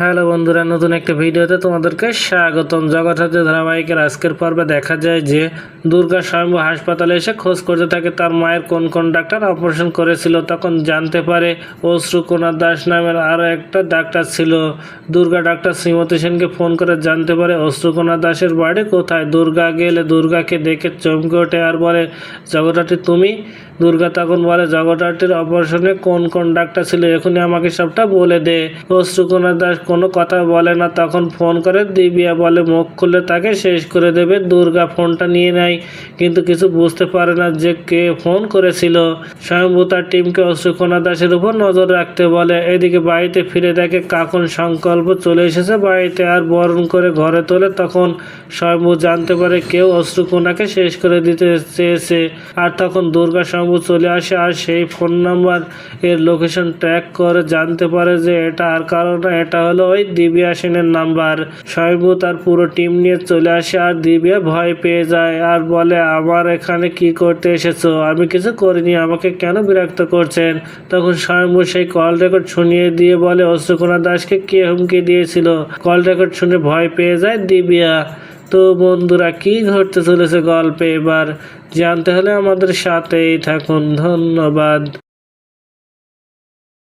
Hello বন্ধুরা, নতুন একটা ভিডিওতে তোমাদেরকে স্বাগতম। জগৎরাজ্য ধারাবাহিকের আজকের পর্বে দেখা যায় যে দুর্গা স্বয়ম্ভু হাসপাতালে এসে খোঁজ করতে থাকে তার মায়ের কোন কোন ডাক্তার অপারেশন করেছিল। তখন জানতে পারে অশ্রুকণা দাস নামের আরও একটা ডাক্তার ছিল। দুর্গা ডাক্তার শ্রীমতী সেনকে ফোন করে জানতে পারে অশ্রুকণা দাসের বাড়ি কোথায়। দুর্গা গেলে দুর্গাকে দেখে চমকে ওঠে আর বলে, জগৎরাত্রি তুমি? দুর্গা তখন বলে, জগৎরাত্রির অপারেশনে কোন কোন ডাক্তার ছিল এখনই আমাকে সবটা বলে দে। অশ্রুকণা দাস কোনো কথা বলে না। তখন ফোন করে দিব্যা, বলে মুখ খুললে তাকে শেষ করে দেবে। দুর্গা ফোনটা নিয়ে নেয় কিন্তু কিছু বুঝতে পারে না যে কে ফোন করেছিল। স্বয়ম্ভু তার টিমকে অশ্রুকণা দাসের উপর নজর রাখতে বলে। এদিকে বাড়িতে ফিরে দেখে কাকুন সংকল্প চলে এসেছে বাড়িতে আর বরণ করে ঘরে তোলে। তখন স্বয়ম্ভু জানতে পারে কেউ অশ্রুকণাকে শেষ করে দিতে চেয়েছে। আর তখন দুর্গা স্বয়ম্ভু চলে আসে আর সেই ফোন নাম্বার এর লোকেশন ট্র্যাক করে জানতে পারে যে এটা আর কারণ না, এটা হলো ওই দিব্যা সেনের নাম্বার। স্বয়ম্ভু তার পুরো টিম নিয়ে চলে আসে আর দিব্যা ভয় পেয়ে যায় আর বলে, আমার এখানে কি করতে এসেছো? আমি কিছু করিনি, আমাকে কেন বিরক্ত করছেন? তখন স্বয়ম্ভু সেই কল রেকর্ড শুনিয়ে দিয়ে বলে, অশ্রুকণা দাসকে কে হুমকি দিয়েছিল। কল রেকর্ড শুনে ভয় পেয়ে যায় দিব্যা। তো বন্ধুরা, কি ঘটতে চলেছে গল্পে এবার জানতে হলে আমাদের সাথেই থাকুন। ধন্যবাদ।